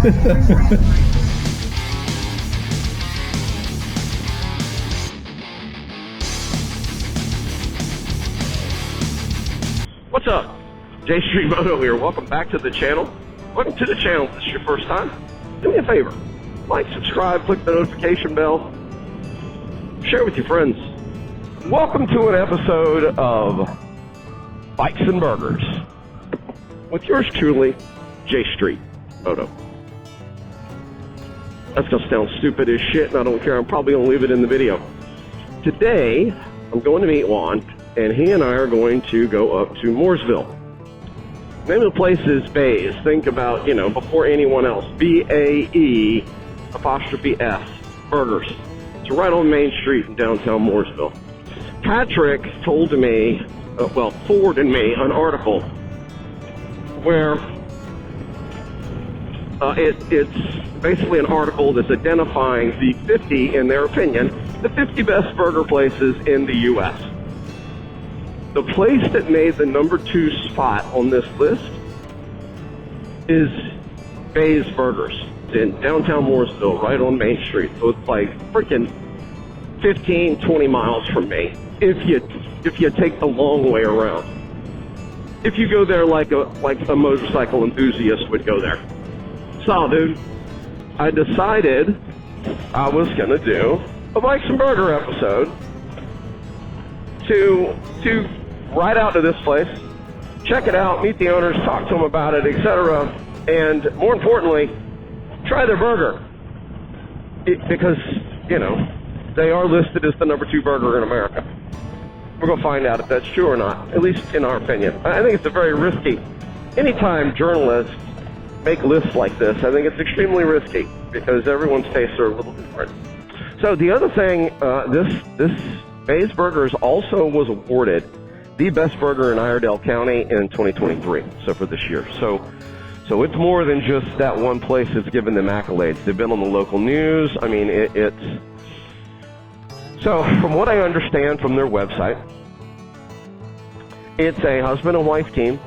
What's up? J Street Moto here. Welcome back to the channel. Welcome to the channel. If this is your first time, do me a favor. Like, subscribe, click the notification bell. Share with your friends. Welcome to an episode of Bikes and Burgers with yours truly, J Street Moto. That's gonna sound stupid as shit, and I don't care. I'm probably gonna leave it in the video. Today, I'm going to meet Juan, and he and I are going to go up to Mooresville. The name of the place is BAE. Think about, before anyone else. BAE apostrophe S Burgers. It's right on Main Street in downtown Mooresville. Patrick told me, forwarded me an article where it's basically an article that's identifying the 50, in their opinion, the 50 best burger places in the U.S. The place that made the number 2 spot on this list is BAE's Burgers in downtown Mooresville, right on Main Street. So it's like freaking 15, 20 miles from me if you take the long way around. If you go there like a motorcycle enthusiast would go there. So, dude, I decided I was gonna do a Bikes and Burger episode to ride out to this place, check it out, meet the owners, talk to them about it, etc., and more importantly, try their burger. Because, they are listed as the number 2 burger in America. We're going to find out if that's true or not, at least in our opinion. I think it's a very risky. Anytime journalists make lists like this, I think it's extremely risky because everyone's tastes are a little different. So the other thing, this BAE's Burgers also was awarded the best burger in Iredell County in 2023, so for this year. So it's more than just that one place that's given them accolades. They've been on the local news. I mean, it's... So, from what I understand from their website, it's a husband and wife team,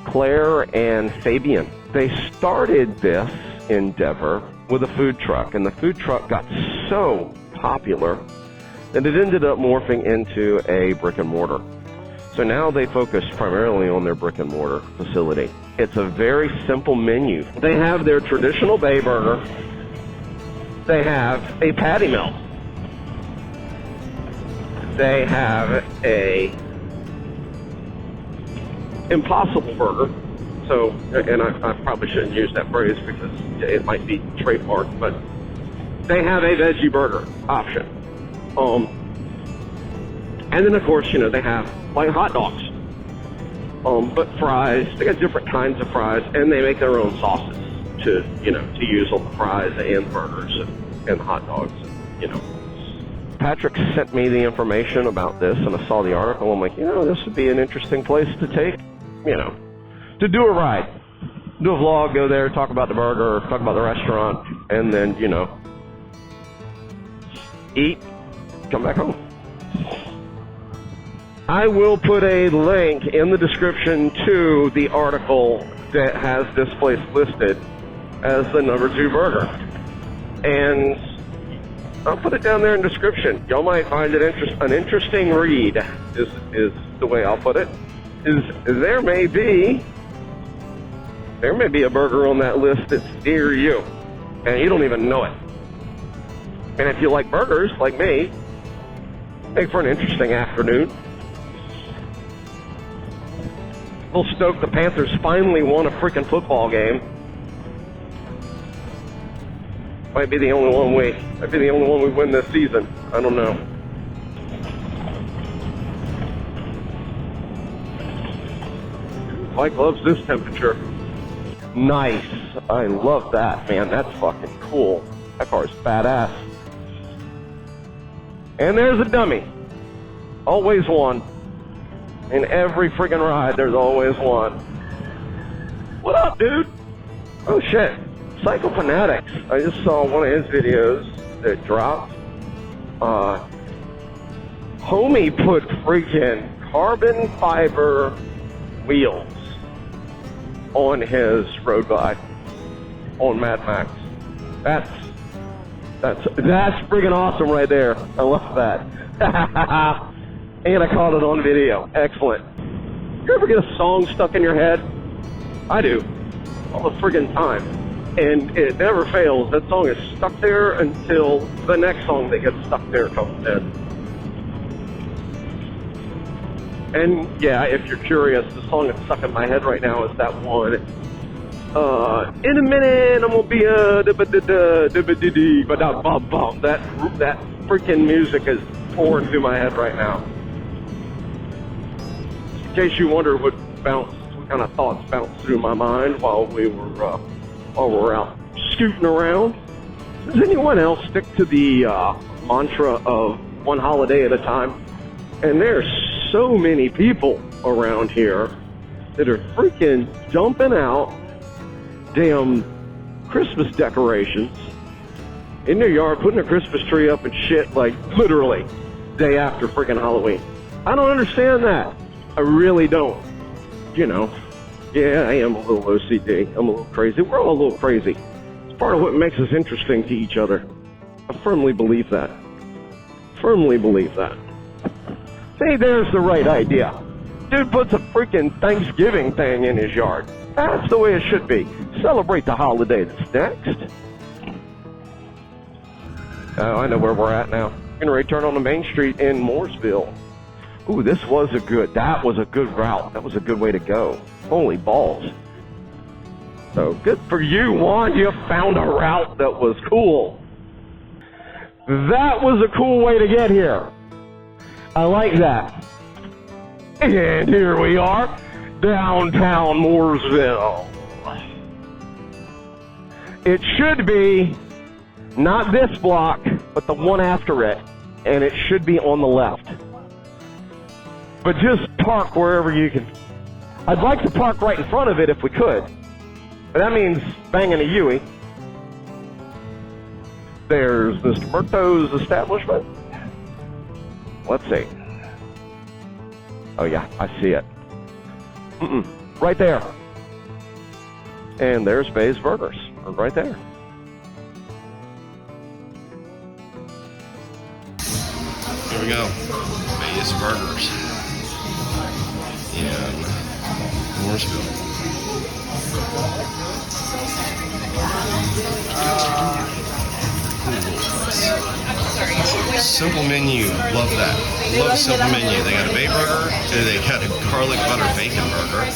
Claire and Fabian. They started this endeavor with a food truck, and the food truck got so popular that it ended up morphing into a brick and mortar. So now they focus primarily on their brick and mortar facility. It's a very simple menu. They have their traditional BAE burger. They have a patty melt. They have a impossible burger. So, and I probably shouldn't use that phrase because it might be trademarked, but they have a veggie burger option. And then of course, they have like hot dogs. But fries, they got different kinds of fries, and they make their own sauces to use on the fries and the burgers and the hot dogs, Patrick sent me the information about this, and I saw the article. I'm like, this would be an interesting place to take, to do a ride. Do a vlog, go there, talk about the burger, talk about the restaurant, and then, eat, come back home. I will put a link in the description to the article that has this place listed as the number 2 burger. And I'll put it down there in the description. Y'all might find it an interesting read, is the way I'll put it. There may be a burger on that list that's near you, and you don't even know it. And if you like burgers, like me, make for an interesting afternoon. We'll stoke the Panthers finally won a freaking football game. Might be the only one we win this season. I don't know. Mike loves this temperature. Nice. I love that, man. That's fucking cool. That car's badass. And there's a dummy. Always one. In every freaking ride, there's always one. What up, dude? Oh shit. Psycho Fanatics. I just saw one of his videos that dropped. Homie put freaking carbon fiber wheels on his road bike. on Mad Max. That's friggin' awesome right there. I love that. And I caught it on video. Excellent. You ever get a song stuck in your head? I do. All the friggin' time. And it never fails. That song is stuck there until the next song that gets stuck there comes in. And yeah, if you're curious, the song that's stuck in my head right now is that one. In a minute, I'm gonna be that freaking music is pouring through my head right now. In case you wonder what kind of thoughts bounced through my mind while we're out scooting around. Does anyone else stick to the mantra of one holiday at a time? And there's so many people around here that are freaking dumping out damn Christmas decorations in their yard, putting a Christmas tree up and shit, like literally day after freaking Halloween. I don't understand that. I really don't. You know, yeah, I am a little OCD. I'm a little crazy. We're all a little crazy. It's part of what makes us interesting to each other. I firmly believe that. Firmly believe that. See, there's the right idea. Dude puts a freaking Thanksgiving thing in his yard. That's the way it should be. Celebrate the holiday that's next. Oh, I know where we're at now. We're gonna return on the main street in Mooresville. Ooh, that was a good route. That was a good way to go. Holy balls. So good for you, Juan. You found a route that was cool. That was a cool way to get here. I like that. And here we are, downtown Mooresville. It should be not this block, but the one after it. And it should be on the left. But just park wherever you can. I'd like to park right in front of it if we could. But that means banging a Yui. There's Mr. Murto's establishment. Let's see. Oh yeah, I see it. Right there. And there's BAE's Burgers. Right there. Here we go. BAE's Burgers. In Mooresville. Simple menu, love that. Love a simple menu. They got a BAE burger, they got a garlic butter bacon burger,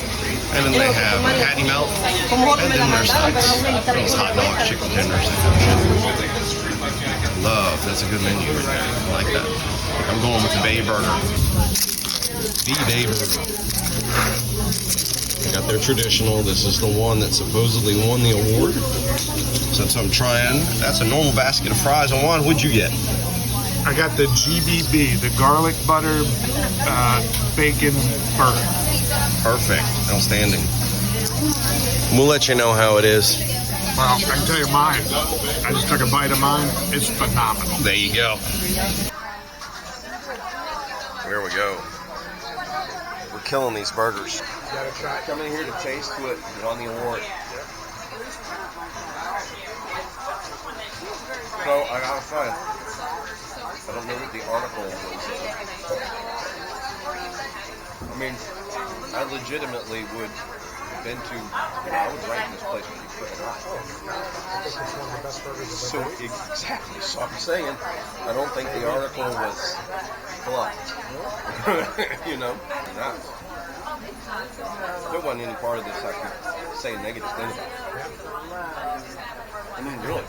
and then they have a patty melt, and then there's those hot dogs, chicken tenders. Love, that's a good menu. I like that. I'm going with the BAE burger. The BAE burger. They got their traditional. This is the one that supposedly won the award. Since I'm trying, that's a normal basket of fries. And Juan, what'd you get? I got the GBB, the garlic butter bacon burger. Perfect. Outstanding. We'll let you know how it is. Well, I can tell you mine. I just took a bite of mine. It's phenomenal. There you go. There we go. We're killing these burgers. You gotta try it. Come in here to taste what get on the award. So I gotta say, I don't know what the article was. I mean, I legitimately would have been to, I would rank this place pretty freaking high. So exactly. So I'm saying, I don't think the article was fluffed. You know, not. There wasn't any part of this I could say a negative thing about. I mean, really.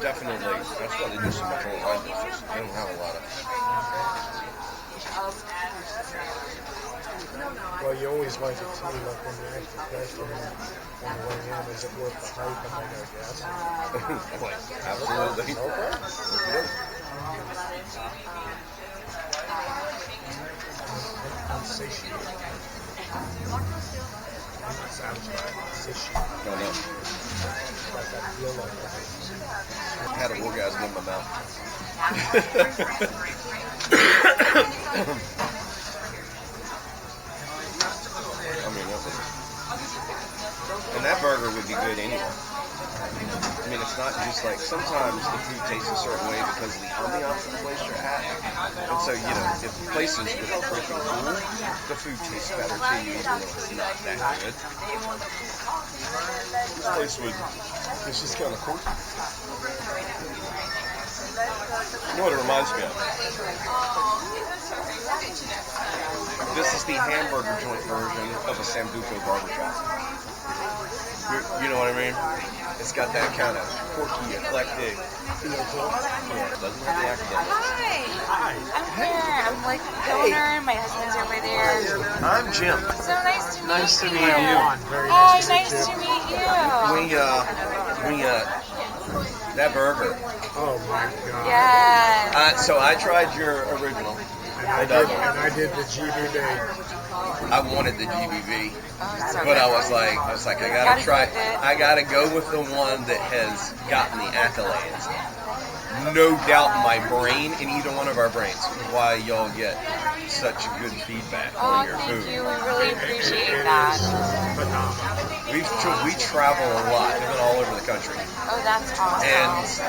Definitely, that's why they do so much online business. They don't have a lot of. Well, you always like it too, like when you ask the question on the way in, is it worth the hype? I'm like, I guess. Absolutely. I'm satiated. I'm not satisfied. I'm satiated. No, no. Like I feel like I had an orgasm in my mouth. And that burger would be good anyway. I mean, it's not just like, sometimes the food tastes a certain way because of the ambiance of the place you're at. And so, you know, if the place is really pretty cool, the food tastes better to you, even though it's not that good. This place would, it's just kind of cool. You know what it reminds me of? This is the hamburger joint version of a Sambuco barbershop. You know what I mean? It's got that kind of quirky, eclectic feel to it. Yeah, it doesn't have the academic. Hi. I'm Claire. I'm like the owner. My husband's over there. I'm Jim. So nice to meet you. Nice to meet you. Very Oh, nice nice to meet you. That burger. Oh my God. Yes. So I tried your original. And I did the GBB. I wanted the GBV, Oh, so but good. I was like, I gotta go with the one that has gotten the accolades. No doubt in my brain, in either one of our brains, why y'all get such good feedback on your thank food. you. We really appreciate that. Phenomenal. We travel a lot. We've been all over the country, Oh, that's awesome.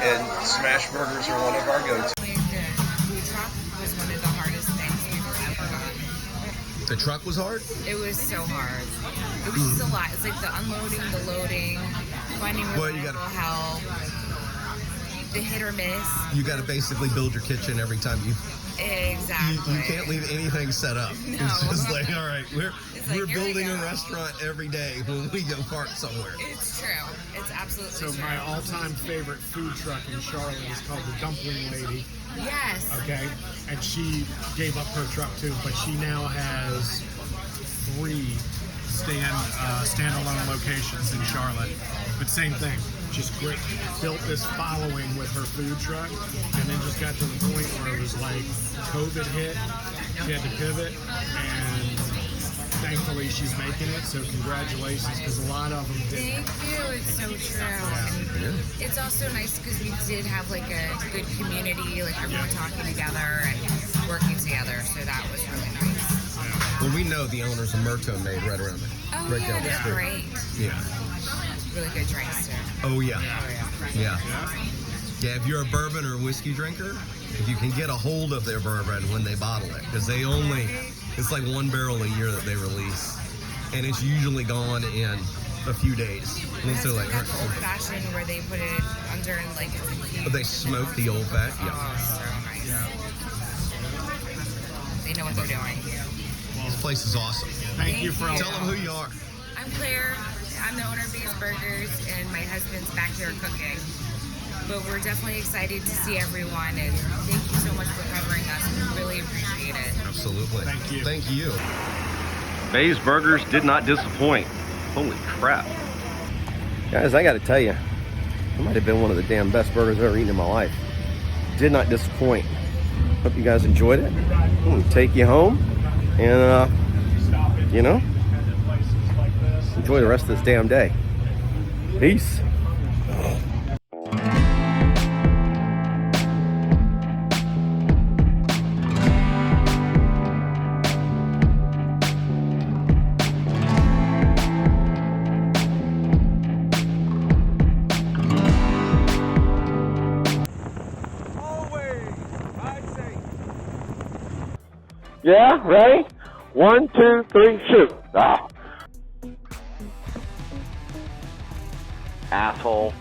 and smash burgers are one of our go-to. Food truck was one of the hardest things we've ever done. The truck was hard. It was so hard. It was just a lot. It's like the unloading, the loading, finding Well, you reliable gotta- help, the hit or miss. You got to basically build your kitchen every time you Exactly. can't leave anything set up. No. It's just like, all right, we're It's like, here we building a go. restaurant every day when we go park somewhere. It's true. It's absolutely So true. my all-time favorite food truck in Charlotte is called the Dumpling Lady. Yes. Okay, and she gave up her truck too, but she now has 3 standalone locations in Charlotte. But same thing, just great. Built this following with her food truck, and then just got to the point where it was like COVID hit, she had to pivot, and thankfully she's making it. So congratulations, because a lot of them didn't. Thank you. It's so true. And it's also nice because we did have like a good community, like everyone talking together and working together. So that was really nice. Well, we know the owners of Murto made right around there. Oh, right yeah, down the they're street. great. Yeah. Really good drinks too. Oh, yeah. Yeah. Yeah, if you're a bourbon or whiskey drinker, if you can get a hold of their bourbon when they bottle it, because they only, it's like 1 barrel a year that they release, and it's usually gone in a few days. And so like, That's old fashioned where they put it under and like it's infused. they smoke the old fat. Oh, Yeah. so nice. They know what they're doing. This place is awesome. Thank you for all. Tell them who you are. I'm Claire. I'm the owner of BAE Burgers, and my husband's back here cooking. But we're definitely excited to see everyone, and thank you so much for covering us. We really appreciate it. Absolutely. Thank you. Thank you. BAE's Burgers did not disappoint. Holy crap. Guys, I gotta tell you, it might have been one of the damn best burgers I've ever eaten in my life. Did not disappoint. Hope you guys enjoyed it. I'm gonna take you home and, you know, enjoy the rest of this damn day. Peace. Yeah, ready? 1, 2, 3, shoot. Ah. Asshole.